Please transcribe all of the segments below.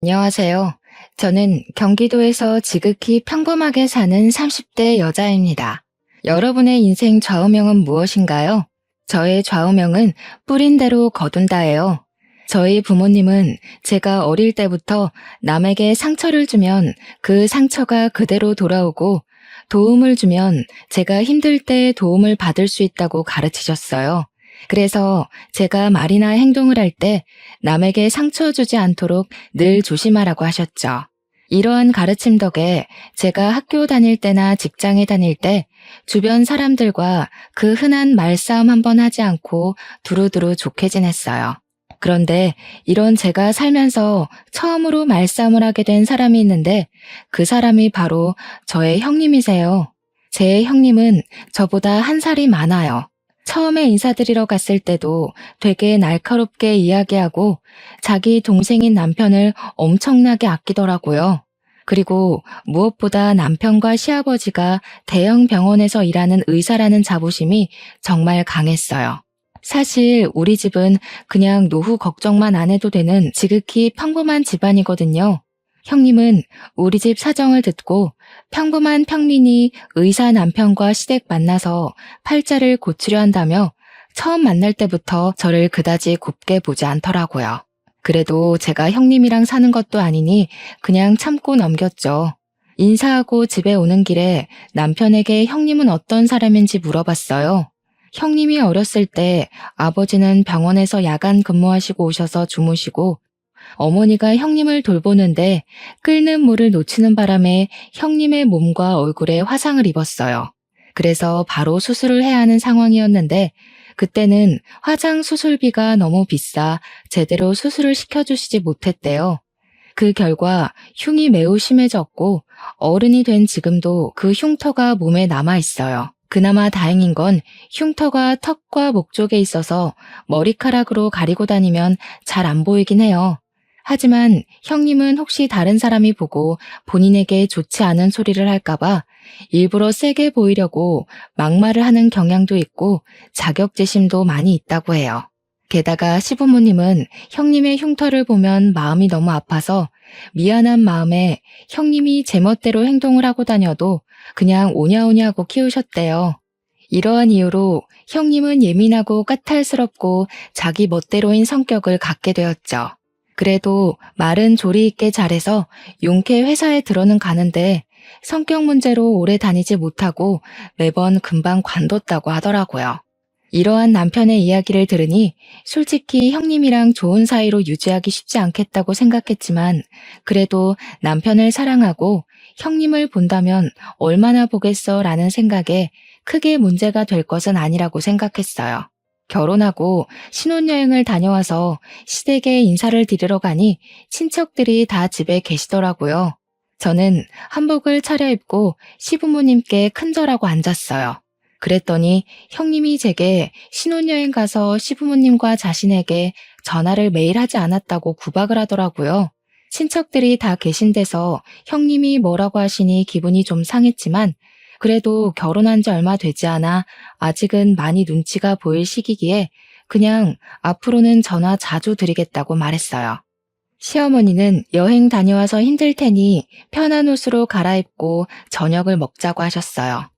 안녕하세요. 저는 경기도에서 지극히 평범하게 사는 30대 여자입니다. 여러분의 인생 좌우명은 무엇인가요? 저의 좌우명은 뿌린 대로 거둔다예요. 저희 부모님은 제가 어릴 때부터 남에게 상처를 주면 그 상처가 그대로 돌아오고 도움을 주면 제가 힘들 때 도움을 받을 수 있다고 가르치셨어요. 그래서 제가 말이나 행동을 할 때 남에게 상처 주지 않도록 늘 조심하라고 하셨죠. 이러한 가르침 덕에 제가 학교 다닐 때나 직장에 다닐 때 주변 사람들과 그 흔한 말싸움 한번 하지 않고 두루두루 좋게 지냈어요. 그런데 이런 제가 살면서 처음으로 말싸움을 하게 된 사람이 있는데 그 사람이 바로 저의 형님이세요. 제 형님은 저보다 한 살이 많아요. 처음에 인사드리러 갔을 때도 되게 날카롭게 이야기하고 자기 동생인 남편을 엄청나게 아끼더라고요. 그리고 무엇보다 남편과 시아버지가 대형 병원에서 일하는 의사라는 자부심이 정말 강했어요. 사실 우리 집은 그냥 노후 걱정만 안 해도 되는 지극히 평범한 집안이거든요. 형님은 우리 집 사정을 듣고 평범한 평민이 의사 남편과 시댁 만나서 팔자를 고치려 한다며 처음 만날 때부터 저를 그다지 곱게 보지 않더라고요. 그래도 제가 형님이랑 사는 것도 아니니 그냥 참고 넘겼죠. 인사하고 집에 오는 길에 남편에게 형님은 어떤 사람인지 물어봤어요. 형님이 어렸을 때 아버지는 병원에서 야간 근무하시고 오셔서 주무시고 어머니가 형님을 돌보는데 끓는 물을 놓치는 바람에 형님의 몸과 얼굴에 화상을 입었어요. 그래서 바로 수술을 해야 하는 상황이었는데 그때는 화장 수술비가 너무 비싸 제대로 수술을 시켜주시지 못했대요. 그 결과 흉이 매우 심해졌고 어른이 된 지금도 그 흉터가 몸에 남아 있어요. 그나마 다행인 건 흉터가 턱과 목 쪽에 있어서 머리카락으로 가리고 다니면 잘 안 보이긴 해요. 하지만 형님은 혹시 다른 사람이 보고 본인에게 좋지 않은 소리를 할까봐 일부러 세게 보이려고 막말을 하는 경향도 있고 자격지심도 많이 있다고 해요. 게다가 시부모님은 형님의 흉터를 보면 마음이 너무 아파서 미안한 마음에 형님이 제멋대로 행동을 하고 다녀도 그냥 오냐오냐 하고 키우셨대요. 이러한 이유로 형님은 예민하고 까탈스럽고 자기 멋대로인 성격을 갖게 되었죠. 그래도 말은 조리 있게 잘해서 용케 회사에 들어는 가는데 성격 문제로 오래 다니지 못하고 매번 금방 관뒀다고 하더라고요. 이러한 남편의 이야기를 들으니 솔직히 형님이랑 좋은 사이로 유지하기 쉽지 않겠다고 생각했지만 그래도 남편을 사랑하고 형님을 본다면 얼마나 보겠어 라는 생각에 크게 문제가 될 것은 아니라고 생각했어요. 결혼하고 신혼여행을 다녀와서 시댁에 인사를 드리러 가니 친척들이 다 집에 계시더라고요. 저는 한복을 차려입고 시부모님께 큰절하고 앉았어요. 그랬더니 형님이 제게 신혼여행 가서 시부모님과 자신에게 전화를 매일 하지 않았다고 구박을 하더라고요. 친척들이 다 계신 데서 형님이 뭐라고 하시니 기분이 좀 상했지만 그래도 결혼한 지 얼마 되지 않아 아직은 많이 눈치가 보일 시기기에 그냥 앞으로는 전화 자주 드리겠다고 말했어요. 시어머니는 여행 다녀와서 힘들 테니 편한 옷으로 갈아입고 저녁을 먹자고 하셨어요.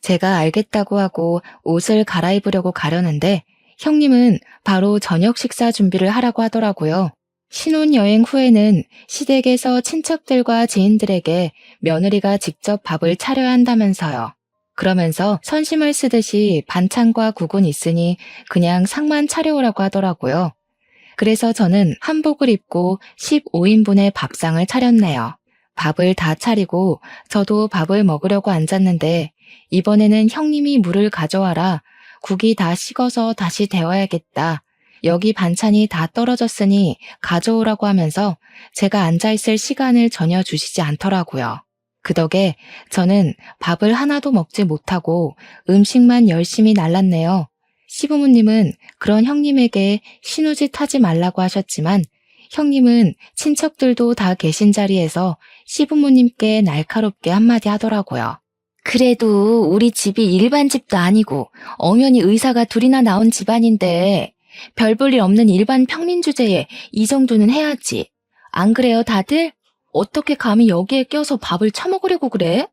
제가 알겠다고 하고 옷을 갈아입으려고 가려는데 형님은 바로 저녁 식사 준비를 하라고 하더라고요. 신혼여행 후에는 시댁에서 친척들과 지인들에게 며느리가 직접 밥을 차려야 한다면서요. 그러면서 선심을 쓰듯이 반찬과 국은 있으니 그냥 상만 차려오라고 하더라고요. 그래서 저는 한복을 입고 15인분의 밥상을 차렸네요. 밥을 다 차리고 저도 밥을 먹으려고 앉았는데 이번에는 형님이 물을 가져와라. 국이 다 식어서 다시 데워야겠다. 여기 반찬이 다 떨어졌으니 가져오라고 하면서 제가 앉아있을 시간을 전혀 주시지 않더라고요. 그 덕에 저는 밥을 하나도 먹지 못하고 음식만 열심히 날랐네요. 시부모님은 그런 형님에게 신우짓 하지 말라고 하셨지만 형님은 친척들도 다 계신 자리에서 시부모님께 날카롭게 한마디 하더라고요. 그래도 우리 집이 일반 집도 아니고 엄연히 의사가 둘이나 나온 집안인데 별 볼 일 없는 일반 평민 주제에 이 정도는 해야지. 안 그래요, 다들? 어떻게 감히 여기에 껴서 밥을 처먹으려고 그래?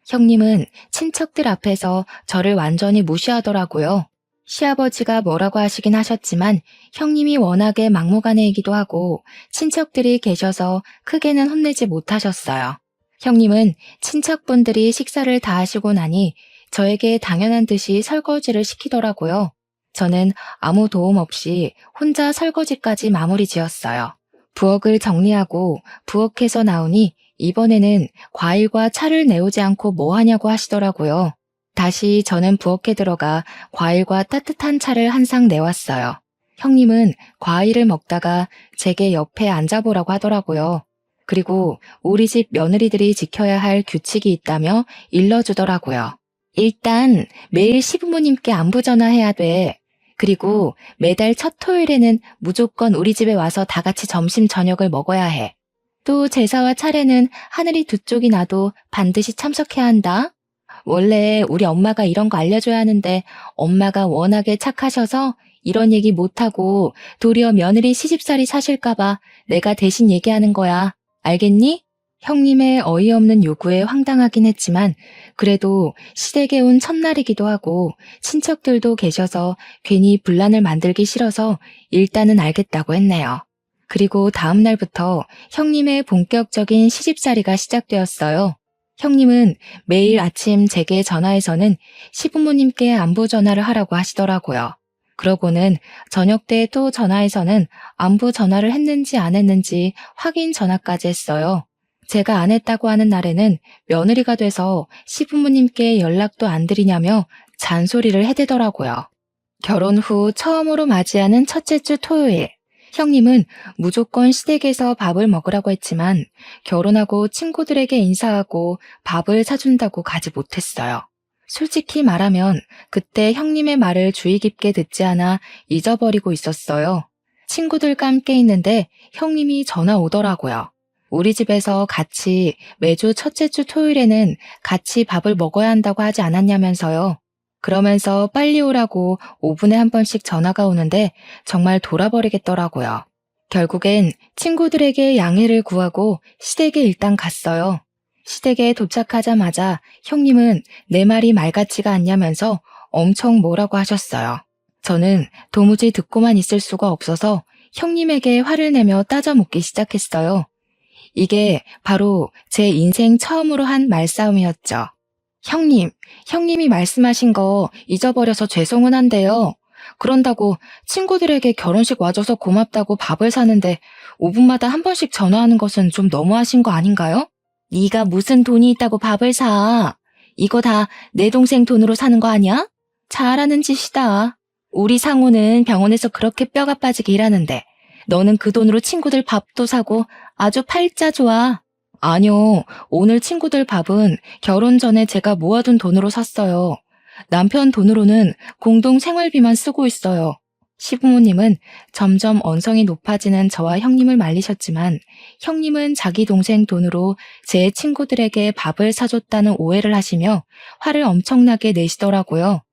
형님은 친척들 앞에서 저를 완전히 무시하더라고요. 시아버지가 뭐라고 하시긴 하셨지만 형님이 워낙에 막무가내이기도 하고 친척들이 계셔서 크게는 혼내지 못하셨어요. 형님은 친척분들이 식사를 다 하시고 나니 저에게 당연한 듯이 설거지를 시키더라고요. 저는 아무 도움 없이 혼자 설거지까지 마무리 지었어요. 부엌을 정리하고 부엌에서 나오니 이번에는 과일과 차를 내오지 않고 뭐 하냐고 하시더라고요. 다시 저는 부엌에 들어가 과일과 따뜻한 차를 한 상 내왔어요. 형님은 과일을 먹다가 제게 옆에 앉아보라고 하더라고요. 그리고 우리 집 며느리들이 지켜야 할 규칙이 있다며 일러주더라고요. 일단 매일 시부모님께 안부 전화해야 돼. 그리고 매달 첫 토요일에는 무조건 우리 집에 와서 다 같이 점심 저녁을 먹어야 해. 또 제사와 차례는 하늘이 두 쪽이 나도 반드시 참석해야 한다. 원래 우리 엄마가 이런 거 알려줘야 하는데 엄마가 워낙에 착하셔서 이런 얘기 못하고 도리어 며느리 시집살이 사실까봐 내가 대신 얘기하는 거야. 알겠니? 형님의 어이없는 요구에 황당하긴 했지만 그래도 시댁에 온 첫날이기도 하고 친척들도 계셔서 괜히 분란을 만들기 싫어서 일단은 알겠다고 했네요. 그리고 다음 날부터 형님의 본격적인 시집살이가 시작되었어요. 형님은 매일 아침 제게 전화해서는 시부모님께 안부 전화를 하라고 하시더라고요. 그러고는 저녁 때 또 전화해서는 안부 전화를 했는지 안 했는지 확인 전화까지 했어요. 제가 안 했다고 하는 날에는 며느리가 돼서 시부모님께 연락도 안 드리냐며 잔소리를 해대더라고요. 결혼 후 처음으로 맞이하는 첫째 주 토요일. 형님은 무조건 시댁에서 밥을 먹으라고 했지만 결혼하고 친구들에게 인사하고 밥을 사준다고 가지 못했어요. 솔직히 말하면 그때 형님의 말을 주의 깊게 듣지 않아 잊어버리고 있었어요. 친구들과 함께 있는데 형님이 전화 오더라고요. 우리 집에서 같이 매주 첫째 주 토요일에는 같이 밥을 먹어야 한다고 하지 않았냐면서요. 그러면서 빨리 오라고 5분에 한 번씩 전화가 오는데 정말 돌아버리겠더라고요. 결국엔 친구들에게 양해를 구하고 시댁에 일단 갔어요. 시댁에 도착하자마자 형님은 내 말이 말 같지가 않냐면서 엄청 뭐라고 하셨어요. 저는 도무지 듣고만 있을 수가 없어서 형님에게 화를 내며 따져 묻기 시작했어요. 이게 바로 제 인생 처음으로 한 말싸움이었죠. 형님이 말씀하신 거 잊어버려서 죄송은 한데요. 그런다고 친구들에게 결혼식 와줘서 고맙다고 밥을 사는데 5분마다 한 번씩 전화하는 것은 좀 너무하신 거 아닌가요? 네가 무슨 돈이 있다고 밥을 사. 이거 다 내 동생 돈으로 사는 거 아니야? 잘하는 짓이다. 우리 상우는 병원에서 그렇게 뼈가 빠지게 일하는데 너는 그 돈으로 친구들 밥도 사고 아주 팔자 좋아. 아니요, 오늘 친구들 밥은 결혼 전에 제가 모아둔 돈으로 샀어요. 남편 돈으로는 공동 생활비만 쓰고 있어요. 시부모님은 점점 언성이 높아지는 저와 형님을 말리셨지만 형님은 자기 동생 돈으로 제 친구들에게 밥을 사줬다는 오해를 하시며 화를 엄청나게 내시더라고요.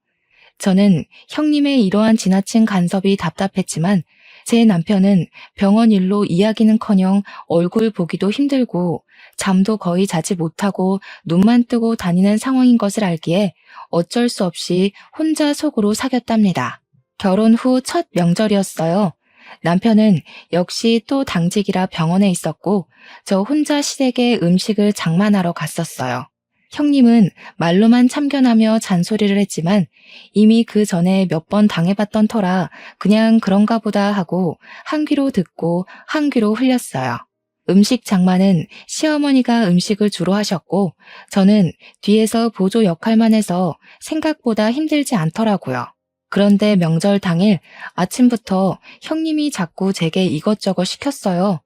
저는 형님의 이러한 지나친 간섭이 답답했지만 제 남편은 병원 일로 이야기는커녕 얼굴 보기도 힘들고 잠도 거의 자지 못하고 눈만 뜨고 다니는 상황인 것을 알기에 어쩔 수 없이 혼자 속으로 사겼답니다. 결혼 후 첫 명절이었어요. 남편은 역시 또 당직이라 병원에 있었고 저 혼자 시댁에 음식을 장만하러 갔었어요. 형님은 말로만 참견하며 잔소리를 했지만 이미 그 전에 몇 번 당해봤던 터라 그냥 그런가 보다 하고 한 귀로 듣고 한 귀로 흘렸어요. 음식 장만은 시어머니가 음식을 주로 하셨고 저는 뒤에서 보조 역할만 해서 생각보다 힘들지 않더라고요. 그런데 명절 당일 아침부터 형님이 자꾸 제게 이것저것 시켰어요.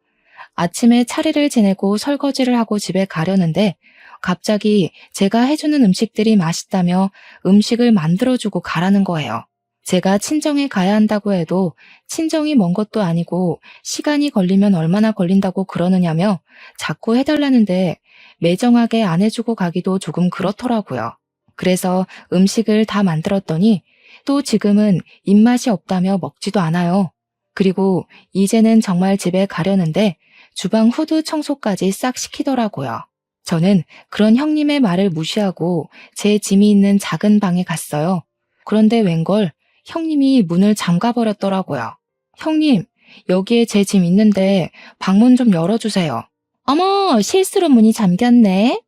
아침에 차례를 지내고 설거지를 하고 집에 가려는데 갑자기 제가 해주는 음식들이 맛있다며 음식을 만들어주고 가라는 거예요. 제가 친정에 가야 한다고 해도 친정이 먼 것도 아니고 시간이 걸리면 얼마나 걸린다고 그러느냐며 자꾸 해달라는데 매정하게 안 해주고 가기도 조금 그렇더라고요. 그래서 음식을 다 만들었더니 또 지금은 입맛이 없다며 먹지도 않아요. 그리고 이제는 정말 집에 가려는데 주방 후드 청소까지 싹 시키더라고요. 저는 그런 형님의 말을 무시하고 제 짐이 있는 작은 방에 갔어요. 그런데 웬걸 형님이 문을 잠가버렸더라고요. 형님, 여기에 제 짐 있는데 방문 좀 열어주세요. 어머, 실수로 문이 잠겼네.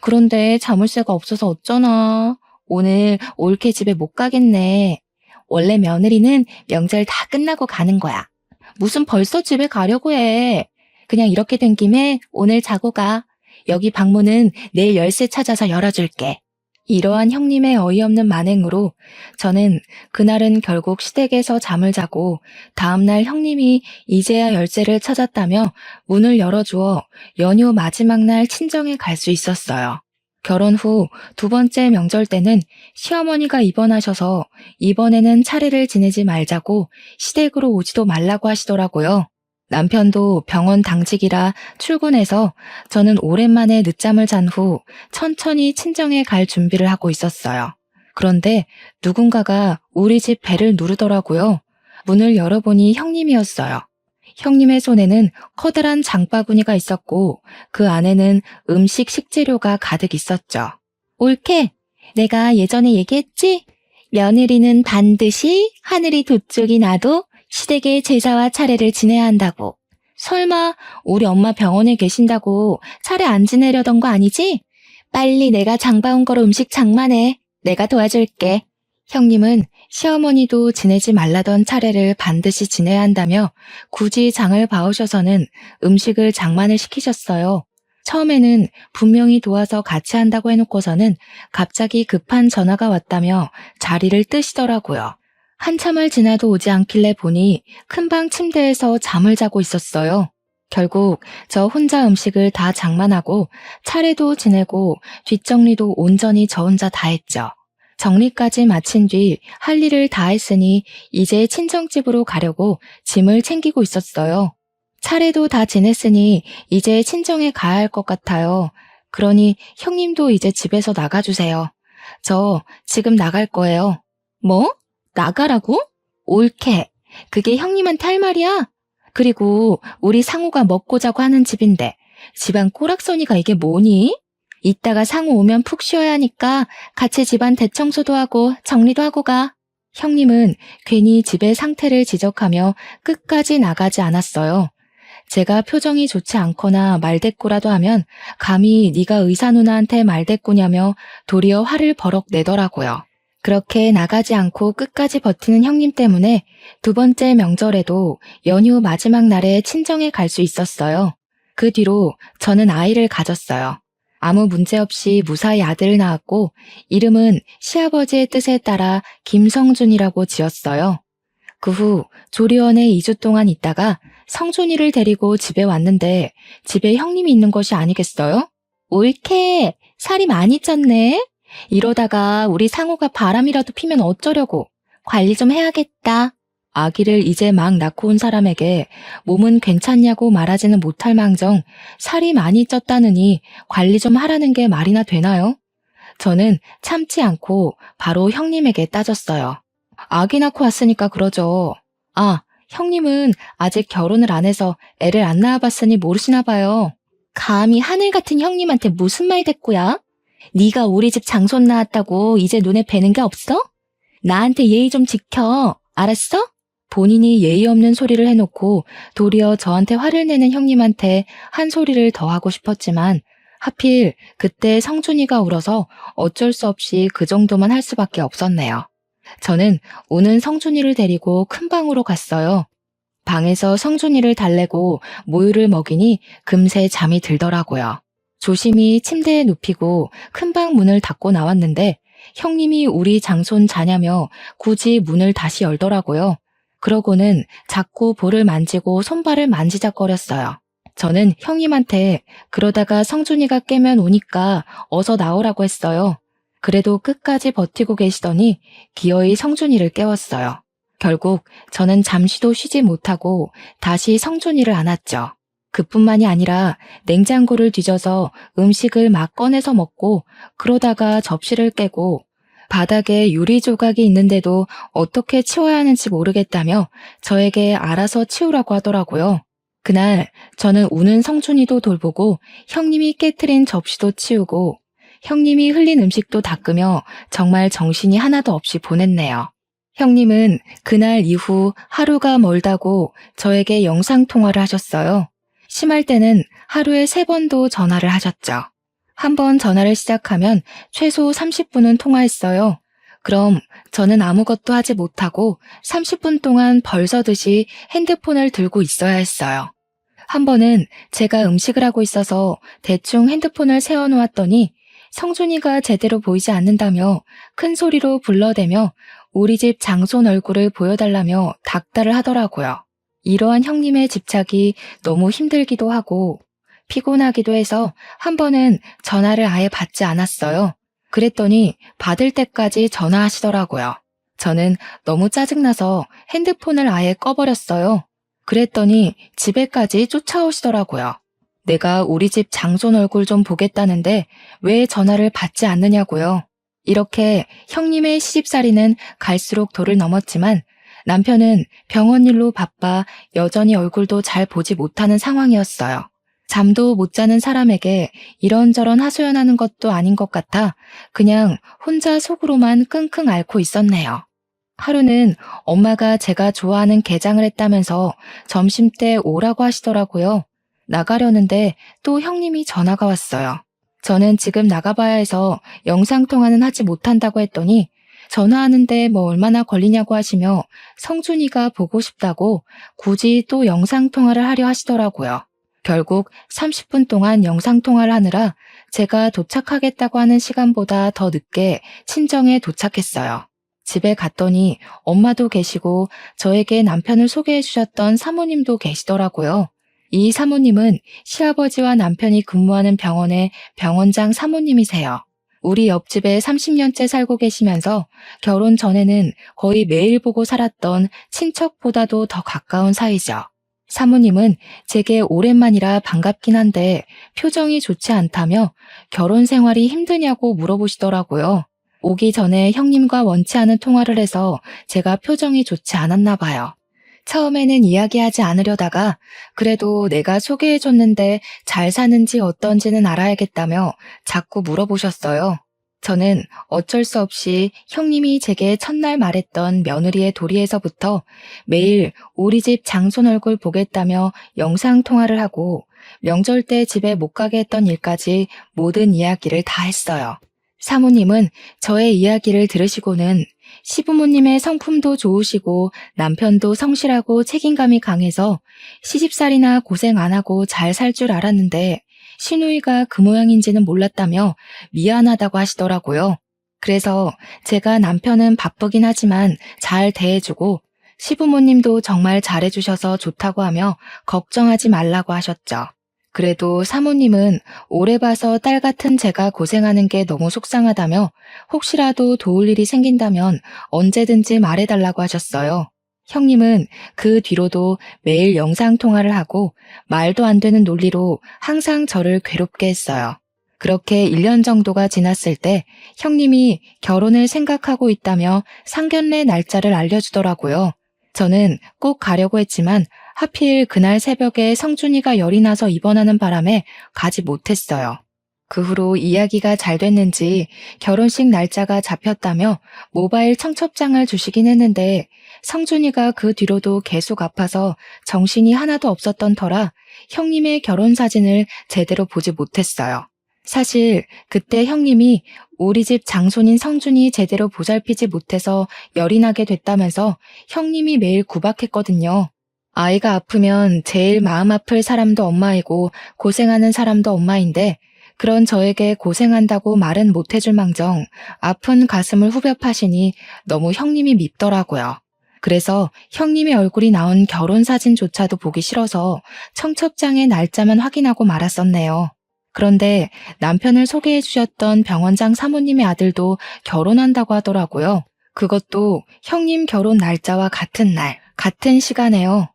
그런데 자물쇠가 없어서 어쩌나. 오늘 올케 집에 못 가겠네. 원래 며느리는 명절 다 끝나고 가는 거야. 무슨 벌써 집에 가려고 해. 그냥 이렇게 된 김에 오늘 자고 가. 여기 방문은 내일 열쇠 찾아서 열어줄게. 이러한 형님의 어이없는 만행으로 저는 그날은 결국 시댁에서 잠을 자고 다음날 형님이 이제야 열쇠를 찾았다며 문을 열어주어 연휴 마지막 날 친정에 갈 수 있었어요. 결혼 후 두 번째 명절 때는 시어머니가 입원하셔서 이번에는 차례를 지내지 말자고 시댁으로 오지도 말라고 하시더라고요. 남편도 병원 당직이라 출근해서 저는 오랜만에 늦잠을 잔 후 천천히 친정에 갈 준비를 하고 있었어요. 그런데 누군가가 우리 집 배를 누르더라고요. 문을 열어보니 형님이었어요. 형님의 손에는 커다란 장바구니가 있었고 그 안에는 음식 식재료가 가득 있었죠. 올케, 내가 예전에 얘기했지? 며느리는 반드시 하늘이 두 쪽이 나도 시댁의 제사와 차례를 지내야 한다고. 설마 우리 엄마 병원에 계신다고 차례 안 지내려던 거 아니지? 빨리 내가 장 봐온 거로 음식 장만해. 내가 도와줄게. 형님은 시어머니도 지내지 말라던 차례를 반드시 지내야 한다며 굳이 장을 봐오셔서는 음식을 장만을 시키셨어요. 처음에는 분명히 도와서 같이 한다고 해놓고서는 갑자기 급한 전화가 왔다며 자리를 뜨시더라고요. 한참을 지나도 오지 않길래 보니 큰방 침대에서 잠을 자고 있었어요. 결국 저 혼자 음식을 다 장만하고 차례도 지내고 뒷정리도 온전히 저 혼자 다 했죠. 정리까지 마친 뒤 할 일을 다 했으니 이제 친정집으로 가려고 짐을 챙기고 있었어요. 차례도 다 지냈으니 이제 친정에 가야 할 것 같아요. 그러니 형님도 이제 집에서 나가주세요. 저 지금 나갈 거예요. 뭐? 나가라고? 옳게. 그게 형님한테 할 말이야? 그리고 우리 상우가 먹고 자고 하는 집인데 집안 꼬락서니가 이게 뭐니? 이따가 상우 오면 푹 쉬어야 하니까 같이 집안 대청소도 하고 정리도 하고 가. 형님은 괜히 집의 상태를 지적하며 끝까지 나가지 않았어요. 제가 표정이 좋지 않거나 말대꾸라도 하면 감히 네가 의사 누나한테 말대꾸냐며 도리어 화를 버럭 내더라고요. 그렇게 나가지 않고 끝까지 버티는 형님 때문에 두 번째 명절에도 연휴 마지막 날에 친정에 갈 수 있었어요. 그 뒤로 저는 아이를 가졌어요. 아무 문제 없이 무사히 아들을 낳았고 이름은 시아버지의 뜻에 따라 김성준이라고 지었어요. 그 후 조리원에 2주 동안 있다가 성준이를 데리고 집에 왔는데 집에 형님이 있는 것이 아니겠어요? 옳게 살이 많이 쪘네. 이러다가 우리 상우가 바람이라도 피면 어쩌려고. 관리 좀 해야겠다. 아기를 이제 막 낳고 온 사람에게 몸은 괜찮냐고 말하지는 못할 망정 살이 많이 쪘다느니 관리 좀 하라는 게 말이나 되나요? 저는 참지 않고 바로 형님에게 따졌어요. 아기 낳고 왔으니까 그러죠. 아, 형님은 아직 결혼을 안 해서 애를 안 낳아봤으니 모르시나 봐요. 감히 하늘 같은 형님한테 무슨 말대꾸야? 네가 우리 집 장손 낳았다고 이제 눈에 뵈는 게 없어? 나한테 예의 좀 지켜. 알았어? 본인이 예의 없는 소리를 해놓고 도리어 저한테 화를 내는 형님한테 한 소리를 더 하고 싶었지만 하필 그때 성준이가 울어서 어쩔 수 없이 그 정도만 할 수밖에 없었네요. 저는 우는 성준이를 데리고 큰 방으로 갔어요. 방에서 성준이를 달래고 모유를 먹이니 금세 잠이 들더라고요. 조심히 침대에 눕히고 큰 방 문을 닫고 나왔는데 형님이 우리 장손 자냐며 굳이 문을 다시 열더라고요. 그러고는 자꾸 볼을 만지고 손발을 만지작거렸어요. 저는 형님한테 그러다가 성준이가 깨면 오니까 어서 나오라고 했어요. 그래도 끝까지 버티고 계시더니 기어이 성준이를 깨웠어요. 결국 저는 잠시도 쉬지 못하고 다시 성준이를 안았죠. 그뿐만이 아니라 냉장고를 뒤져서 음식을 막 꺼내서 먹고 그러다가 접시를 깨고 바닥에 유리 조각이 있는데도 어떻게 치워야 하는지 모르겠다며 저에게 알아서 치우라고 하더라고요. 그날 저는 우는 성준이도 돌보고 형님이 깨트린 접시도 치우고 형님이 흘린 음식도 닦으며 정말 정신이 하나도 없이 보냈네요. 형님은 그날 이후 하루가 멀다고 저에게 영상통화를 하셨어요. 심할 때는 하루에 3번도 전화를 하셨죠. 한 번 전화를 시작하면 최소 30분은 통화했어요. 그럼 저는 아무것도 하지 못하고 30분 동안 벌서듯이 핸드폰을 들고 있어야 했어요. 한 번은 제가 음식을 하고 있어서 대충 핸드폰을 세워놓았더니 성준이가 제대로 보이지 않는다며 큰 소리로 불러대며 우리 집 장손 얼굴을 보여달라며 닥달을 하더라고요. 이러한 형님의 집착이 너무 힘들기도 하고 피곤하기도 해서 한 번은 전화를 아예 받지 않았어요. 그랬더니 받을 때까지 전화하시더라고요. 저는 너무 짜증나서 핸드폰을 아예 꺼버렸어요. 그랬더니 집에까지 쫓아오시더라고요. 내가 우리 집 장손 얼굴 좀 보겠다는데 왜 전화를 받지 않느냐고요. 이렇게 형님의 시집살이는 갈수록 도를 넘었지만 남편은 병원 일로 바빠 여전히 얼굴도 잘 보지 못하는 상황이었어요. 잠도 못 자는 사람에게 이런저런 하소연하는 것도 아닌 것 같아 그냥 혼자 속으로만 끙끙 앓고 있었네요. 하루는 엄마가 제가 좋아하는 게장을 했다면서 점심때 오라고 하시더라고요. 나가려는데 또 형님이 전화가 왔어요. 저는 지금 나가봐야 해서 영상통화는 하지 못한다고 했더니 전화하는데 뭐 얼마나 걸리냐고 하시며 성준이가 보고 싶다고 굳이 또 영상통화를 하려 하시더라고요. 결국 30분 동안 영상통화를 하느라 제가 도착하겠다고 하는 시간보다 더 늦게 친정에 도착했어요. 집에 갔더니 엄마도 계시고 저에게 남편을 소개해 주셨던 사모님도 계시더라고요. 이 사모님은 시아버지와 남편이 근무하는 병원의 병원장 사모님이세요. 우리 옆집에 30년째 살고 계시면서 결혼 전에는 거의 매일 보고 살았던 친척보다도 더 가까운 사이죠. 사모님은 제게 오랜만이라 반갑긴 한데 표정이 좋지 않다며 결혼 생활이 힘드냐고 물어보시더라고요. 오기 전에 형님과 원치 않은 통화를 해서 제가 표정이 좋지 않았나 봐요. 처음에는 이야기하지 않으려다가 그래도 내가 소개해줬는데 잘 사는지 어떤지는 알아야겠다며 자꾸 물어보셨어요. 저는 어쩔 수 없이 형님이 제게 첫날 말했던 며느리의 도리에서부터 매일 우리 집 장손 얼굴 보겠다며 영상통화를 하고 명절 때 집에 못 가게 했던 일까지 모든 이야기를 다 했어요. 사모님은 저의 이야기를 들으시고는 시부모님의 성품도 좋으시고 남편도 성실하고 책임감이 강해서 시집살이나 고생 안 하고 잘 살 줄 알았는데 시누이가 그 모양인지는 몰랐다며 미안하다고 하시더라고요. 그래서 제가 남편은 바쁘긴 하지만 잘 대해주고 시부모님도 정말 잘해주셔서 좋다고 하며 걱정하지 말라고 하셨죠. 그래도 사모님은 오래 봐서 딸 같은 제가 고생하는 게 너무 속상하다며 혹시라도 도울 일이 생긴다면 언제든지 말해달라고 하셨어요. 형님은 그 뒤로도 매일 영상통화를 하고 말도 안 되는 논리로 항상 저를 괴롭게 했어요. 그렇게 1년 정도가 지났을 때 형님이 결혼을 생각하고 있다며 상견례 날짜를 알려주더라고요. 저는 꼭 가려고 했지만 하필 그날 새벽에 성준이가 열이 나서 입원하는 바람에 가지 못했어요. 그 후로 이야기가 잘 됐는지 결혼식 날짜가 잡혔다며 모바일 청첩장을 주시긴 했는데 성준이가 그 뒤로도 계속 아파서 정신이 하나도 없었던 터라 형님의 결혼 사진을 제대로 보지 못했어요. 사실 그때 형님이 우리 집 장손인 성준이 제대로 보살피지 못해서 열이 나게 됐다면서 형님이 매일 구박했거든요. 아이가 아프면 제일 마음 아플 사람도 엄마이고 고생하는 사람도 엄마인데 그런 저에게 고생한다고 말은 못 해줄 망정 아픈 가슴을 후벼 파시니 너무 형님이 밉더라고요. 그래서 형님의 얼굴이 나온 결혼 사진조차도 보기 싫어서 청첩장의 날짜만 확인하고 말았었네요. 그런데 남편을 소개해 주셨던 병원장 사모님의 아들도 결혼한다고 하더라고요. 그것도 형님 결혼 날짜와 같은 날, 같은 시간에요.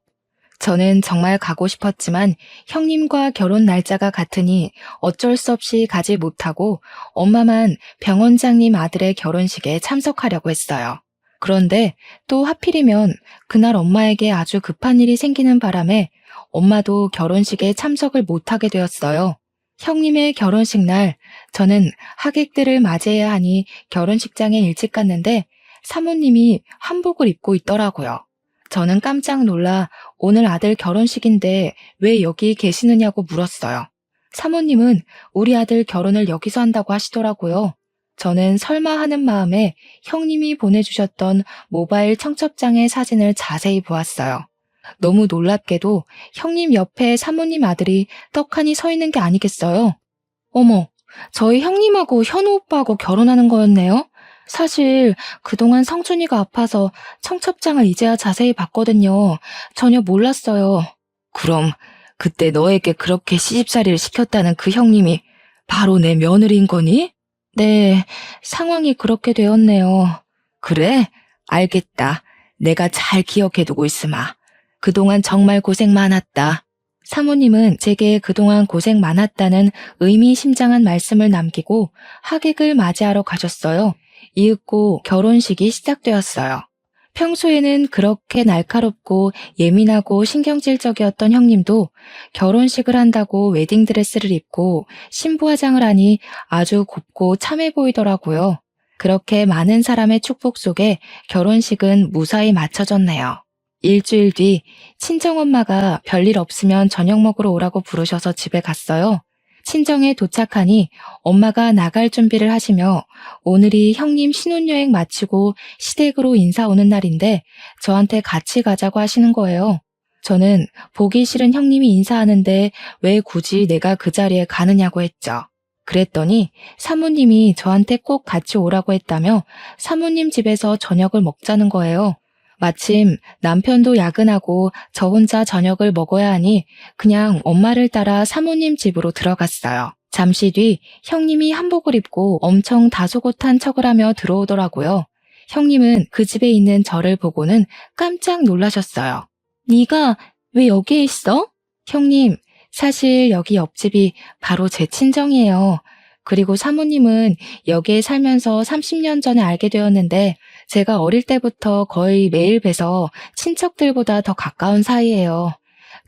저는 정말 가고 싶었지만 형님과 결혼 날짜가 같으니 어쩔 수 없이 가지 못하고 엄마만 병원장님 아들의 결혼식에 참석하려고 했어요. 그런데 또 하필이면 그날 엄마에게 아주 급한 일이 생기는 바람에 엄마도 결혼식에 참석을 못하게 되었어요. 형님의 결혼식 날 저는 하객들을 맞이해야 하니 결혼식장에 일찍 갔는데 사모님이 한복을 입고 있더라고요. 저는 깜짝 놀라 오늘 아들 결혼식인데 왜 여기 계시느냐고 물었어요. 사모님은 우리 아들 결혼을 여기서 한다고 하시더라고요. 저는 설마 하는 마음에 형님이 보내주셨던 모바일 청첩장의 사진을 자세히 보았어요. 너무 놀랍게도 형님 옆에 사모님 아들이 떡하니 서 있는 게 아니겠어요? 어머, 저희 형님하고 현우 오빠하고 결혼하는 거였네요? 사실 그동안 성준이가 아파서 청첩장을 이제야 자세히 봤거든요. 전혀 몰랐어요. 그럼 그때 너에게 그렇게 시집살이를 시켰다는 그 형님이 바로 내 며느리인 거니? 네, 상황이 그렇게 되었네요. 그래? 알겠다. 내가 잘 기억해두고 있으마. 그동안 정말 고생 많았다. 사모님은 제게 그동안 고생 많았다는 의미심장한 말씀을 남기고 하객을 맞이하러 가셨어요. 이윽고 결혼식이 시작되었어요. 평소에는 그렇게 날카롭고 예민하고 신경질적이었던 형님도 결혼식을 한다고 웨딩드레스를 입고 신부화장을 하니 아주 곱고 참해 보이더라고요. 그렇게 많은 사람의 축복 속에 결혼식은 무사히 마쳐졌네요. 일주일 뒤 친정엄마가 별일 없으면 저녁 먹으러 오라고 부르셔서 집에 갔어요. 친정에 도착하니 엄마가 나갈 준비를 하시며 오늘이 형님 신혼여행 마치고 시댁으로 인사 오는 날인데 저한테 같이 가자고 하시는 거예요. 저는 보기 싫은 형님이 인사하는데 왜 굳이 내가 그 자리에 가느냐고 했죠. 그랬더니 사모님이 저한테 꼭 같이 오라고 했다며 사모님 집에서 저녁을 먹자는 거예요. 마침 남편도 야근하고 저 혼자 저녁을 먹어야 하니 그냥 엄마를 따라 사모님 집으로 들어갔어요. 잠시 뒤 형님이 한복을 입고 엄청 다소곳한 척을 하며 들어오더라고요. 형님은 그 집에 있는 저를 보고는 깜짝 놀라셨어요. 네가 왜 여기에 있어? 형님, 사실 여기 옆집이 바로 제 친정이에요. 그리고 사모님은 여기에 살면서 30년 전에 알게 되었는데 제가 어릴 때부터 거의 매일 뵈서 친척들보다 더 가까운 사이예요.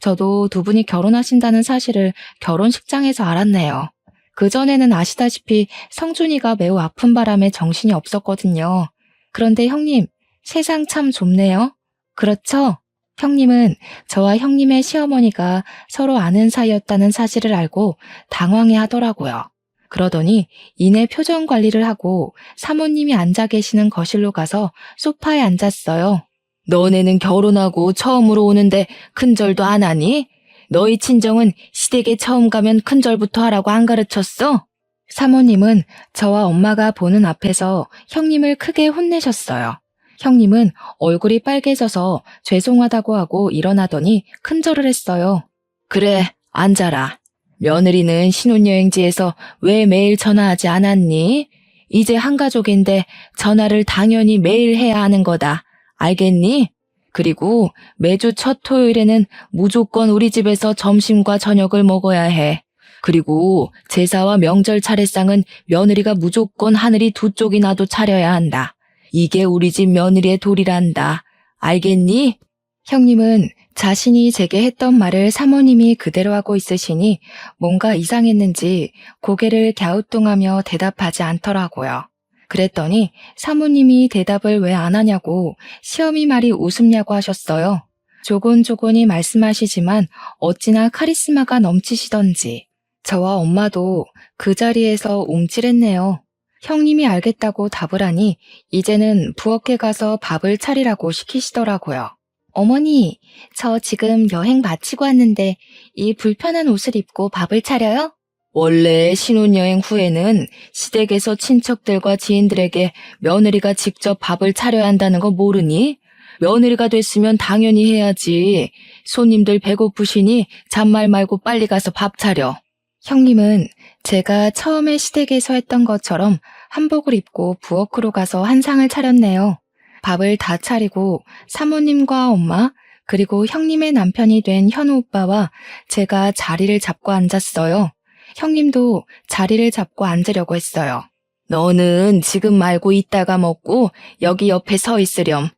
저도 두 분이 결혼하신다는 사실을 결혼식장에서 알았네요. 그전에는 아시다시피 성준이가 매우 아픈 바람에 정신이 없었거든요. 그런데 형님, 세상 참 좁네요. 그렇죠? 형님은 저와 형님의 시어머니가 서로 아는 사이였다는 사실을 알고 당황해 하더라고요. 그러더니 이내 표정 관리를 하고 사모님이 앉아 계시는 거실로 가서 소파에 앉았어요. 너네는 결혼하고 처음으로 오는데 큰절도 안 하니? 너희 친정은 시댁에 처음 가면 큰절부터 하라고 안 가르쳤어? 사모님은 저와 엄마가 보는 앞에서 형님을 크게 혼내셨어요. 형님은 얼굴이 빨개져서 죄송하다고 하고 일어나더니 큰절을 했어요. 그래, 앉아라. 며느리는 신혼여행지에서 왜 매일 전화하지 않았니? 이제 한 가족인데 전화를 당연히 매일 해야 하는 거다. 알겠니? 그리고 매주 첫 토요일에는 무조건 우리 집에서 점심과 저녁을 먹어야 해. 그리고 제사와 명절 차례상은 며느리가 무조건 하늘이 두 쪽이나도 차려야 한다. 이게 우리 집 며느리의 도리란다. 알겠니? 형님은 자신이 제게 했던 말을 사모님이 그대로 하고 있으시니 뭔가 이상했는지 고개를 갸우뚱하며 대답하지 않더라고요. 그랬더니 사모님이 대답을 왜 안 하냐고 시어미 말이 우습냐고 하셨어요. 조곤조곤히 말씀하시지만 어찌나 카리스마가 넘치시던지 저와 엄마도 그 자리에서 움찔했네요. 형님이 알겠다고 답을 하니 이제는 부엌에 가서 밥을 차리라고 시키시더라고요. 어머니, 저 지금 여행 마치고 왔는데 이 불편한 옷을 입고 밥을 차려요? 원래 신혼여행 후에는 시댁에서 친척들과 지인들에게 며느리가 직접 밥을 차려야 한다는 거 모르니? 며느리가 됐으면 당연히 해야지. 손님들 배고프시니 잔말 말고 빨리 가서 밥 차려. 형님은 제가 처음에 시댁에서 했던 것처럼 한복을 입고 부엌으로 가서 한 상을 차렸네요. 밥을 다 차리고 사모님과 엄마 그리고 형님의 남편이 된 현우 오빠와 제가 자리를 잡고 앉았어요. 형님도 자리를 잡고 앉으려고 했어요. 너는 지금 말고 이따가 먹고 여기 옆에 서 있으렴.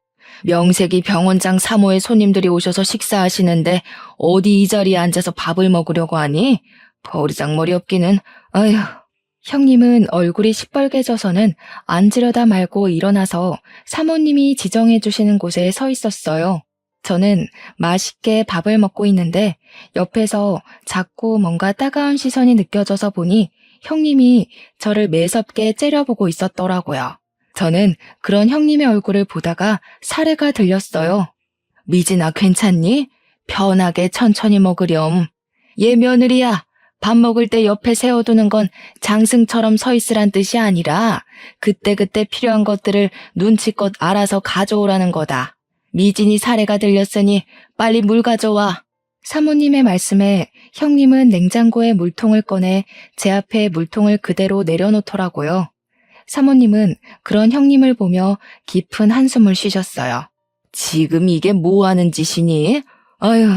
명색이 병원장 사모의 손님들이 오셔서 식사하시는데 어디 이 자리에 앉아서 밥을 먹으려고 하니? 버리장머리 없기는. 아휴. 형님은 얼굴이 시뻘개져서는 앉으려다 말고 일어나서 사모님이 지정해 주시는 곳에 서 있었어요. 저는 맛있게 밥을 먹고 있는데 옆에서 자꾸 뭔가 따가운 시선이 느껴져서 보니 형님이 저를 매섭게 째려보고 있었더라고요. 저는 그런 형님의 얼굴을 보다가 사례가 들렸어요. 미진아, 괜찮니? 편하게 천천히 먹으렴. 얘 며느리야. 밥 먹을 때 옆에 세워두는 건 장승처럼 서 있으란 뜻이 아니라 그때그때 필요한 것들을 눈치껏 알아서 가져오라는 거다. 미진이 사례가 들렸으니 빨리 물 가져와. 사모님의 말씀에 형님은 냉장고에 물통을 꺼내 제 앞에 물통을 그대로 내려놓더라고요. 사모님은 그런 형님을 보며 깊은 한숨을 쉬셨어요. 지금 이게 뭐 하는 짓이니? 아휴,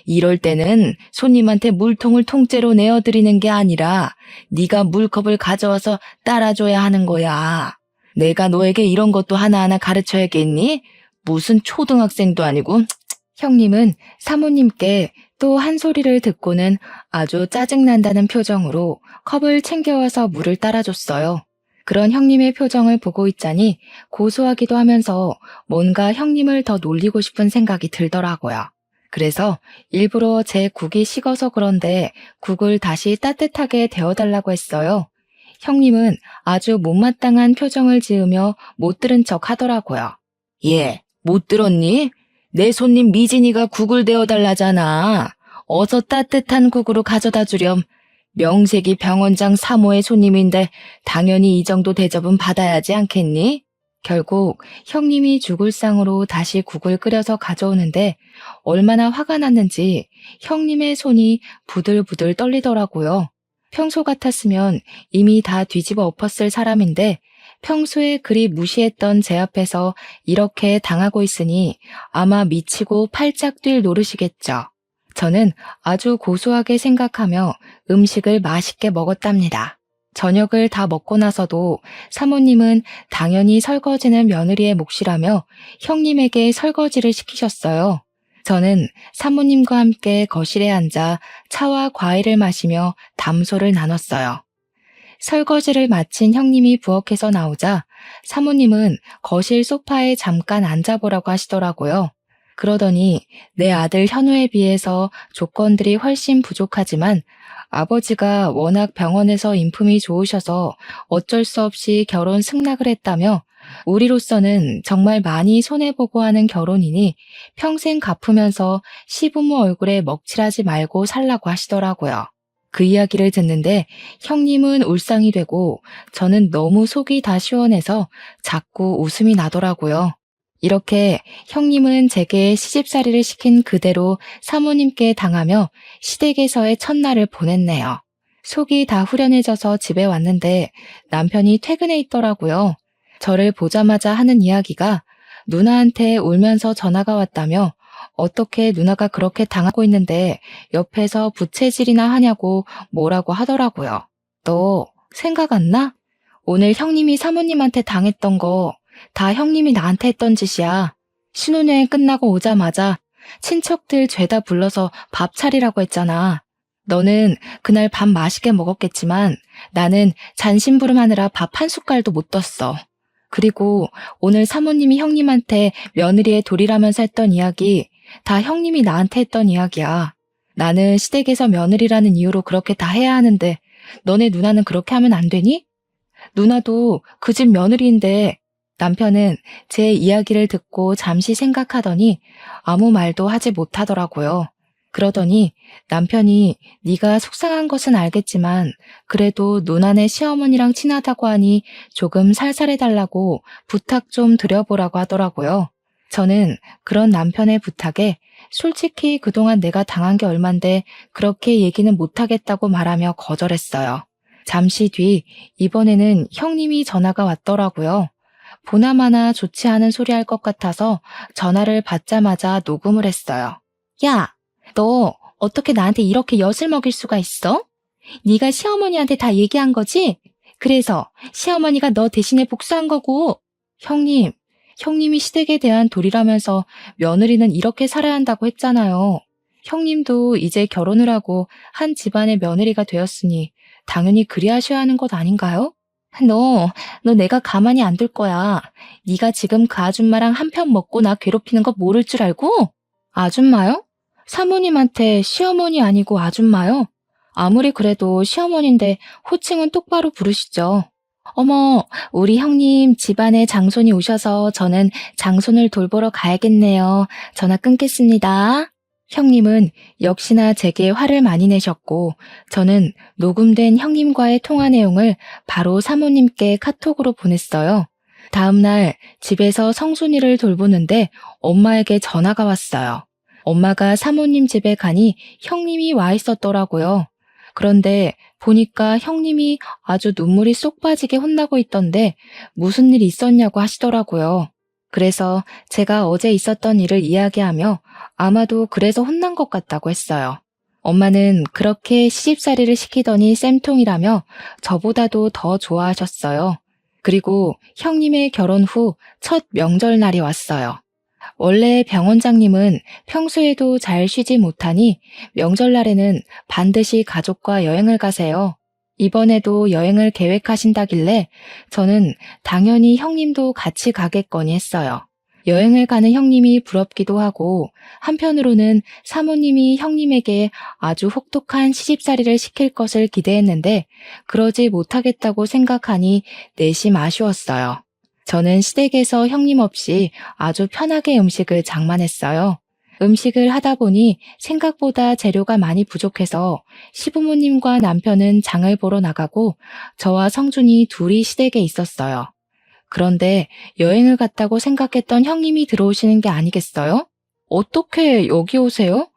이럴 때는 손님한테 물통을 통째로 내어드리는 게 아니라 네가 물컵을 가져와서 따라줘야 하는 거야. 내가 너에게 이런 것도 하나하나 가르쳐야겠니? 무슨 초등학생도 아니고. 형님은 사모님께 또 한 소리를 듣고는 아주 짜증난다는 표정으로 컵을 챙겨와서 물을 따라줬어요. 그런 형님의 표정을 보고 있자니 고소하기도 하면서 뭔가 형님을 더 놀리고 싶은 생각이 들더라고요. 그래서 일부러 제 국이 식어서 그런데 국을 다시 따뜻하게 데워달라고 했어요. 형님은 아주 못마땅한 표정을 지으며 못 들은 척 하더라고요. 예, 못 들었니? 내 손님 미진이가 국을 데워달라잖아. 어서 따뜻한 국으로 가져다 주렴. 명색이 병원장 사모의 손님인데 당연히 이 정도 대접은 받아야지 않겠니? 결국 형님이 죽을 상으로 다시 국을 끓여서 가져오는데 얼마나 화가 났는지 형님의 손이 부들부들 떨리더라고요. 평소 같았으면 이미 다 뒤집어 엎었을 사람인데 평소에 그리 무시했던 제 앞에서 이렇게 당하고 있으니 아마 미치고 팔짝 뛸 노릇이겠죠. 저는 아주 고소하게 생각하며 음식을 맛있게 먹었답니다. 저녁을 다 먹고 나서도 사모님은 당연히 설거지는 며느리의 몫이라며 형님에게 설거지를 시키셨어요. 저는 사모님과 함께 거실에 앉아 차와 과일을 마시며 담소를 나눴어요. 설거지를 마친 형님이 부엌에서 나오자 사모님은 거실 소파에 잠깐 앉아보라고 하시더라고요. 그러더니 내 아들 현우에 비해서 조건들이 훨씬 부족하지만 아버지가 워낙 병원에서 인품이 좋으셔서 어쩔 수 없이 결혼 승낙을 했다며 우리로서는 정말 많이 손해보고 하는 결혼이니 평생 갚으면서 시부모 얼굴에 먹칠하지 말고 살라고 하시더라고요. 그 이야기를 듣는데 형님은 울상이 되고 저는 너무 속이 다 시원해서 자꾸 웃음이 나더라고요. 이렇게 형님은 제게 시집살이를 시킨 그대로 사모님께 당하며 시댁에서의 첫날을 보냈네요. 속이 다 후련해져서 집에 왔는데 남편이 퇴근해 있더라고요. 저를 보자마자 하는 이야기가 누나한테 울면서 전화가 왔다며 어떻게 누나가 그렇게 당하고 있는데 옆에서 부채질이나 하냐고 뭐라고 하더라고요. 너 생각 안 나? 오늘 형님이 사모님한테 당했던 거 다 형님이 나한테 했던 짓이야. 신혼여행 끝나고 오자마자 친척들 죄다 불러서 밥 차리라고 했잖아. 너는 그날 밥 맛있게 먹었겠지만 나는 잔심부름하느라 밥 한 숟갈도 못 떴어. 그리고 오늘 사모님이 형님한테 며느리의 돌이라면서 했던 이야기 다 형님이 나한테 했던 이야기야. 나는 시댁에서 며느리라는 이유로 그렇게 다 해야 하는데 너네 누나는 그렇게 하면 안 되니? 누나도 그 집 며느리인데. 남편은 제 이야기를 듣고 잠시 생각하더니 아무 말도 하지 못하더라고요. 그러더니 남편이 네가 속상한 것은 알겠지만 그래도 누나네 시어머니랑 친하다고 하니 조금 살살해달라고 부탁 좀 드려보라고 하더라고요. 저는 그런 남편의 부탁에 솔직히 그동안 내가 당한 게 얼만데 그렇게 얘기는 못하겠다고 말하며 거절했어요. 잠시 뒤 이번에는 형님이 전화가 왔더라고요. 보나마나 좋지 않은 소리 할 것 같아서 전화를 받자마자 녹음을 했어요. 야, 너 어떻게 나한테 이렇게 엿을 먹일 수가 있어? 네가 시어머니한테 다 얘기한 거지? 그래서 시어머니가 너 대신에 복수한 거고. 형님, 형님이 시댁에 대한 도리라면서 며느리는 이렇게 살아야 한다고 했잖아요. 형님도 이제 결혼을 하고 한 집안의 며느리가 되었으니 당연히 그리하셔야 하는 것 아닌가요? 너 내가 가만히 안 둘 거야. 네가 지금 그 아줌마랑 한편 먹고 나 괴롭히는 거 모를 줄 알고? 아줌마요? 사모님한테 시어머니 아니고 아줌마요? 아무리 그래도 시어머니인데 호칭은 똑바로 부르시죠. 어머, 우리 형님 집안에 장손이 오셔서 저는 장손을 돌보러 가야겠네요. 전화 끊겠습니다. 형님은 역시나 제게 화를 많이 내셨고 저는 녹음된 형님과의 통화 내용을 바로 사모님께 카톡으로 보냈어요. 다음날 집에서 성순이를 돌보는데 엄마에게 전화가 왔어요. 엄마가 사모님 집에 가니 형님이 와 있었더라고요. 그런데 보니까 형님이 아주 눈물이 쏙 빠지게 혼나고 있던데 무슨 일 있었냐고 하시더라고요. 그래서 제가 어제 있었던 일을 이야기하며 아마도 그래서 혼난 것 같다고 했어요. 엄마는 그렇게 시집살이를 시키더니 쌤통이라며 저보다도 더 좋아하셨어요. 그리고 형님의 결혼 후 첫 명절날이 왔어요. 원래 병원장님은 평소에도 잘 쉬지 못하니 명절날에는 반드시 가족과 여행을 가세요. 이번에도 여행을 계획하신다길래 저는 당연히 형님도 같이 가겠거니 했어요. 여행을 가는 형님이 부럽기도 하고 한편으로는 사모님이 형님에게 아주 혹독한 시집살이를 시킬 것을 기대했는데 그러지 못하겠다고 생각하니 내심 아쉬웠어요. 저는 시댁에서 형님 없이 아주 편하게 음식을 장만했어요. 음식을 하다 보니 생각보다 재료가 많이 부족해서 시부모님과 남편은 장을 보러 나가고 저와 성준이 둘이 시댁에 있었어요. 그런데 여행을 갔다고 생각했던 형님이 들어오시는 게 아니겠어요? 어떻게 여기 오세요?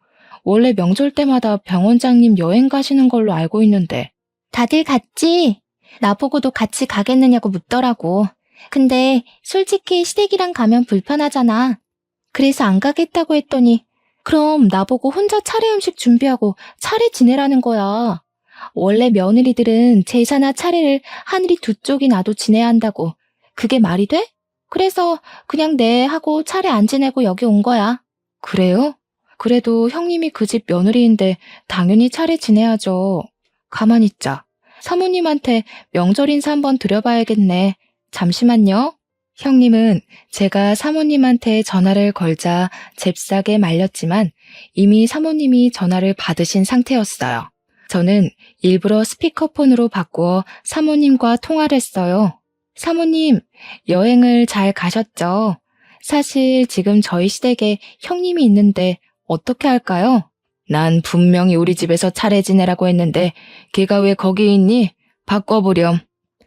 원래 명절 때마다 병원장님 여행 가시는 걸로 알고 있는데. 다들 갔지? 나보고도 같이 가겠느냐고 묻더라고. 근데 솔직히 시댁이랑 가면 불편하잖아. 그래서 안 가겠다고 했더니 그럼 나보고 혼자 차례 음식 준비하고 차례 지내라는 거야. 원래 며느리들은 제사나 차례를 하늘이 두 쪽이 나도 지내야 한다고. 그게 말이 돼? 그래서 그냥 네 하고 차례 안 지내고 여기 온 거야. 그래요? 그래도 형님이 그 집 며느리인데 당연히 차례 지내야죠. 가만히 있자. 사모님한테 명절 인사 한번 드려봐야겠네. 잠시만요. 형님은 제가 사모님한테 전화를 걸자 잽싸게 말렸지만 이미 사모님이 전화를 받으신 상태였어요. 저는 일부러 스피커폰으로 바꾸어 사모님과 통화를 했어요. 사모님, 여행을 잘 가셨죠? 사실 지금 저희 시댁에 형님이 있는데 어떻게 할까요? 난 분명히 우리 집에서 차례 지내라고 했는데 걔가 왜 거기 있니? 바꿔보렴.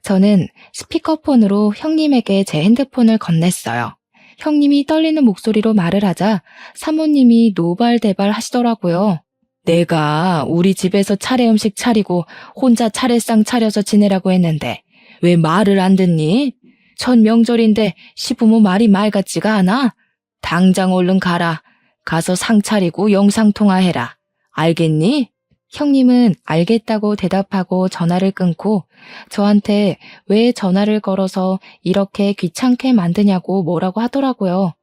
저는 스피커폰으로 형님에게 제 핸드폰을 건넸어요. 형님이 떨리는 목소리로 말을 하자 사모님이 노발대발 하시더라고요. 내가 우리 집에서 차례 음식 차리고 혼자 차례상 차려서 지내라고 했는데 왜 말을 안 듣니? 첫 명절인데 시부모 말이 말 같지가 않아? 당장 얼른 가라. 가서 상 차리고 영상통화해라. 알겠니? 형님은 알겠다고 대답하고 전화를 끊고 저한테 왜 전화를 걸어서 이렇게 귀찮게 만드냐고 뭐라고 하더라고요.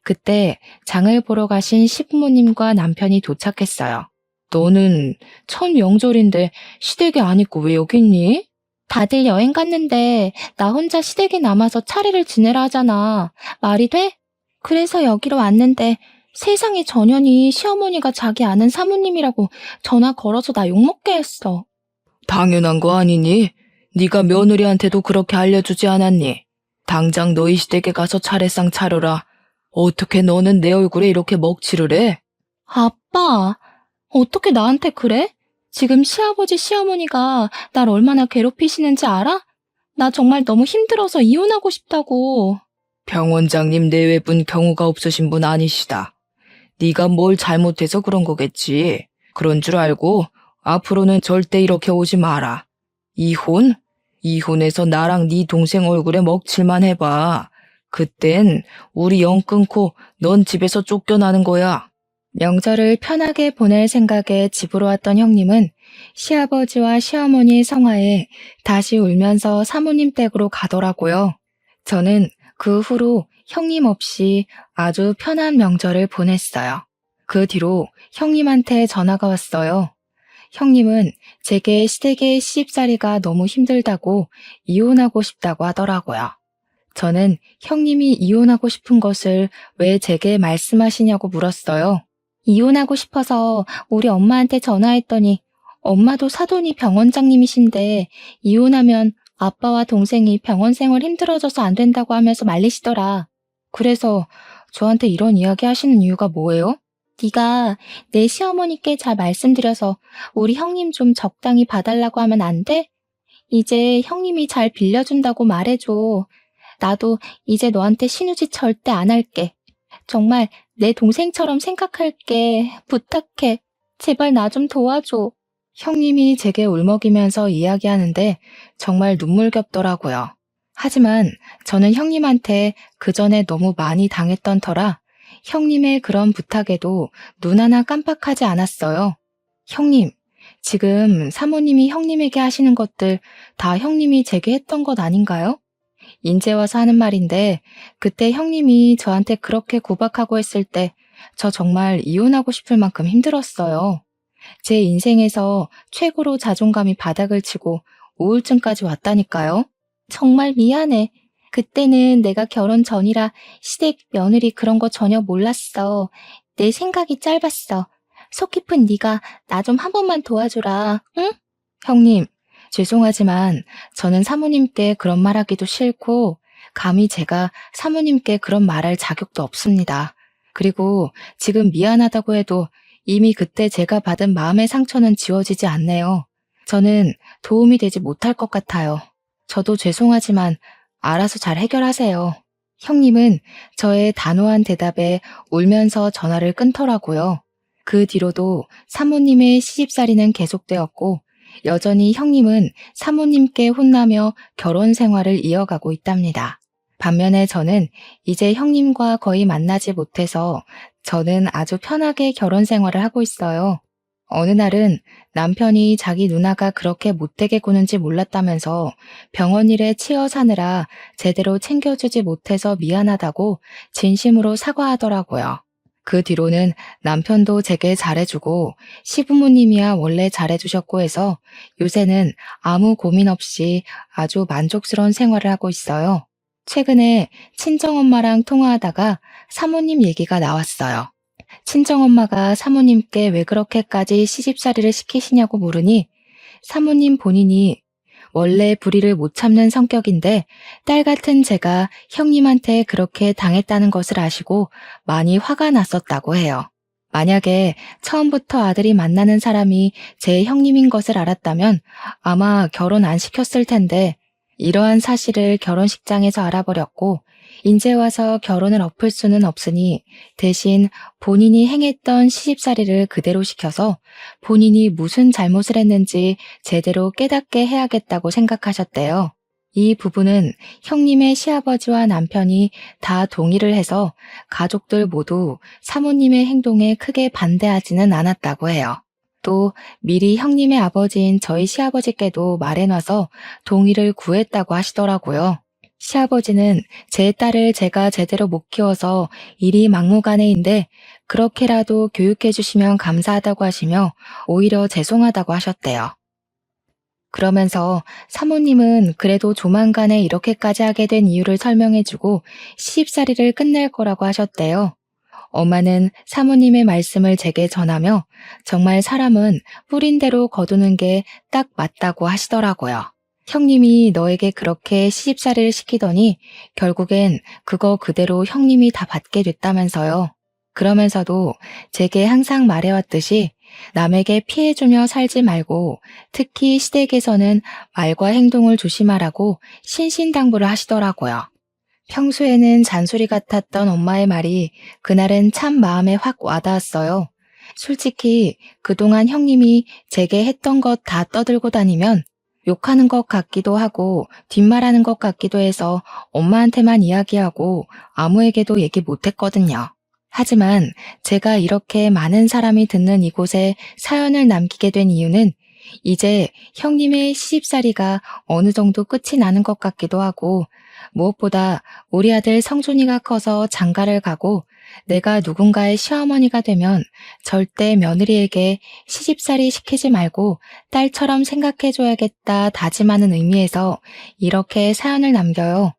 그때 장을 보러 가신 시부모님과 남편이 도착했어요. 너는 첫 명절인데 시댁에 안 있고 왜 여기 있니? 다들 여행 갔는데 나 혼자 시댁에 남아서 차례를 지내라 하잖아. 말이 돼? 그래서 여기로 왔는데 세상에 전현이 시어머니가 자기 아는 사모님이라고 전화 걸어서 나 욕먹게 했어. 당연한 거 아니니? 네가 며느리한테도 그렇게 알려주지 않았니? 당장 너희 시댁에 가서 차례상 차려라. 어떻게 너는 내 얼굴에 이렇게 먹칠을 해? 아빠, 어떻게 나한테 그래? 지금 시아버지 시어머니가 날 얼마나 괴롭히시는지 알아? 나 정말 너무 힘들어서 이혼하고 싶다고. 병원장님 내외분 경우가 없으신 분 아니시다. 네가 뭘 잘못해서 그런 거겠지. 그런 줄 알고 앞으로는 절대 이렇게 오지 마라. 이혼? 이혼해서 나랑 네 동생 얼굴에 먹칠만 해봐. 그땐 우리 영 끊고 넌 집에서 쫓겨나는 거야. 명절을 편하게 보낼 생각에 집으로 왔던 형님은 시아버지와 시어머니의 성화에 다시 울면서 사모님 댁으로 가더라고요. 저는 그 후로 형님 없이 아주 편한 명절을 보냈어요. 그 뒤로 형님한테 전화가 왔어요. 형님은 제게 시댁의 시집살이가 너무 힘들다고 이혼하고 싶다고 하더라고요. 저는 형님이 이혼하고 싶은 것을 왜 제게 말씀하시냐고 물었어요. 이혼하고 싶어서 우리 엄마한테 전화했더니 엄마도 사돈이 병원장님이신데 이혼하면 아빠와 동생이 병원 생활 힘들어져서 안 된다고 하면서 말리시더라. 그래서 저한테 이런 이야기 하시는 이유가 뭐예요? 네가 내 시어머니께 잘 말씀드려서 우리 형님 좀 적당히 봐달라고 하면 안 돼? 이제 형님이 잘 빌려준다고 말해줘. 나도 이제 너한테 신우짓 절대 안 할게. 정말 내 동생처럼 생각할게. 부탁해. 제발 나 좀 도와줘. 형님이 제게 울먹이면서 이야기하는데 정말 눈물겹더라고요. 하지만 저는 형님한테 그 전에 너무 많이 당했던 터라 형님의 그런 부탁에도 눈 하나 깜빡하지 않았어요. 형님, 지금 사모님이 형님에게 하시는 것들 다 형님이 제게 했던 것 아닌가요? 인제 와서 하는 말인데 그때 형님이 저한테 그렇게 구박하고 했을 때 저 정말 이혼하고 싶을 만큼 힘들었어요. 제 인생에서 최고로 자존감이 바닥을 치고 우울증까지 왔다니까요. 정말 미안해. 그때는 내가 결혼 전이라 시댁 며느리 그런 거 전혀 몰랐어. 내 생각이 짧았어. 속 깊은 네가 나 좀 한 번만 도와줘라. 응? 형님, 죄송하지만 저는 사모님께 그런 말하기도 싫고 감히 제가 사모님께 그런 말할 자격도 없습니다. 그리고 지금 미안하다고 해도 이미 그때 제가 받은 마음의 상처는 지워지지 않네요. 저는 도움이 되지 못할 것 같아요. 저도 죄송하지만 알아서 잘 해결하세요. 형님은 저의 단호한 대답에 울면서 전화를 끊더라고요. 그 뒤로도 사모님의 시집살이는 계속되었고 여전히 형님은 사모님께 혼나며 결혼 생활을 이어가고 있답니다. 반면에 저는 이제 형님과 거의 만나지 못해서 저는 아주 편하게 결혼 생활을 하고 있어요. 어느 날은 남편이 자기 누나가 그렇게 못되게 구는지 몰랐다면서 병원 일에 치여 사느라 제대로 챙겨주지 못해서 미안하다고 진심으로 사과하더라고요. 그 뒤로는 남편도 제게 잘해주고 시부모님이야 원래 잘해주셨고 해서 요새는 아무 고민 없이 아주 만족스러운 생활을 하고 있어요. 최근에 친정엄마랑 통화하다가 사모님 얘기가 나왔어요. 친정엄마가 사모님께 왜 그렇게까지 시집살이를 시키시냐고 물으니 사모님 본인이 원래 불의를 못 참는 성격인데 딸 같은 제가 형님한테 그렇게 당했다는 것을 아시고 많이 화가 났었다고 해요. 만약에 처음부터 아들이 만나는 사람이 제 형님인 것을 알았다면 아마 결혼 안 시켰을 텐데 이러한 사실을 결혼식장에서 알아버렸고 인제 와서 결혼을 엎을 수는 없으니 대신 본인이 행했던 시집살이를 그대로 시켜서 본인이 무슨 잘못을 했는지 제대로 깨닫게 해야겠다고 생각하셨대요. 이 부분은 형님의 시아버지와 남편이 다 동의를 해서 가족들 모두 사모님의 행동에 크게 반대하지는 않았다고 해요. 또 미리 형님의 아버지인 저희 시아버지께도 말해놔서 동의를 구했다고 하시더라고요. 시아버지는 제 딸을 제가 제대로 못 키워서 일이 막무가내인데 그렇게라도 교육해 주시면 감사하다고 하시며 오히려 죄송하다고 하셨대요. 그러면서 사모님은 그래도 조만간에 이렇게까지 하게 된 이유를 설명해주고 시집살이를 끝낼 거라고 하셨대요. 엄마는 사모님의 말씀을 제게 전하며 정말 사람은 뿌린 대로 거두는 게 딱 맞다고 하시더라고요. 형님이 너에게 그렇게 시집살이를 시키더니 결국엔 그거 그대로 형님이 다 받게 됐다면서요. 그러면서도 제게 항상 말해왔듯이 남에게 피해주며 살지 말고 특히 시댁에서는 말과 행동을 조심하라고 신신당부를 하시더라고요. 평소에는 잔소리 같았던 엄마의 말이 그날은 참 마음에 확 와닿았어요. 솔직히 그동안 형님이 제게 했던 것 다 떠들고 다니면 욕하는 것 같기도 하고 뒷말하는 것 같기도 해서 엄마한테만 이야기하고 아무에게도 얘기 못했거든요. 하지만 제가 이렇게 많은 사람이 듣는 이곳에 사연을 남기게 된 이유는 이제 형님의 시집살이가 어느 정도 끝이 나는 것 같기도 하고, 무엇보다 우리 아들 성준이가 커서 장가를 가고 내가 누군가의 시어머니가 되면 절대 며느리에게 시집살이 시키지 말고 딸처럼 생각해줘야겠다 다짐하는 의미에서 이렇게 사연을 남겨요.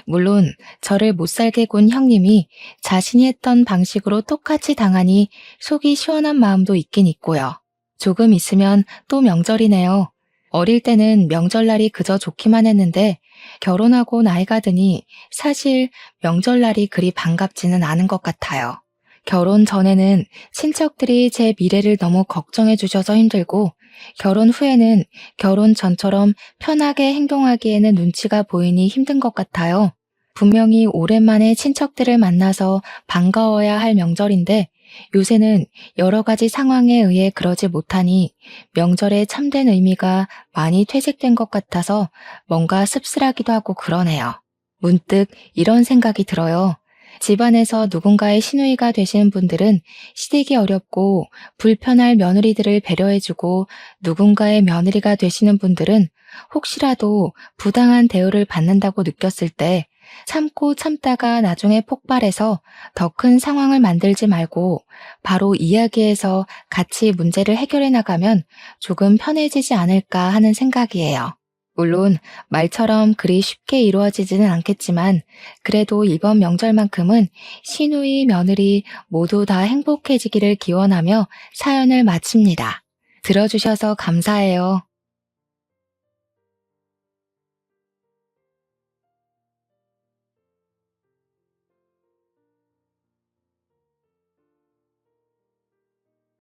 물론 저를 못살게 군 형님이 자신이 했던 방식으로 똑같이 당하니 속이 시원한 마음도 있긴 있고요. 조금 있으면 또 명절이네요. 어릴 때는 명절날이 그저 좋기만 했는데 결혼하고 나이가 드니 사실 명절날이 그리 반갑지는 않은 것 같아요. 결혼 전에는 친척들이 제 미래를 너무 걱정해 주셔서 힘들고 결혼 후에는 결혼 전처럼 편하게 행동하기에는 눈치가 보이니 힘든 것 같아요. 분명히 오랜만에 친척들을 만나서 반가워야 할 명절인데 요새는 여러 가지 상황에 의해 그러지 못하니 명절의 참된 의미가 많이 퇴색된 것 같아서 뭔가 씁쓸하기도 하고 그러네요. 문득 이런 생각이 들어요. 집안에서 누군가의 시누이가 되시는 분들은 시댁이 어렵고 불편할 며느리들을 배려해주고 누군가의 며느리가 되시는 분들은 혹시라도 부당한 대우를 받는다고 느꼈을 때 참고 참다가 나중에 폭발해서 더 큰 상황을 만들지 말고 바로 이야기해서 같이 문제를 해결해 나가면 조금 편해지지 않을까 하는 생각이에요. 물론 말처럼 그리 쉽게 이루어지지는 않겠지만 그래도 이번 명절만큼은 시누이, 며느리 모두 다 행복해지기를 기원하며 사연을 마칩니다. 들어주셔서 감사해요.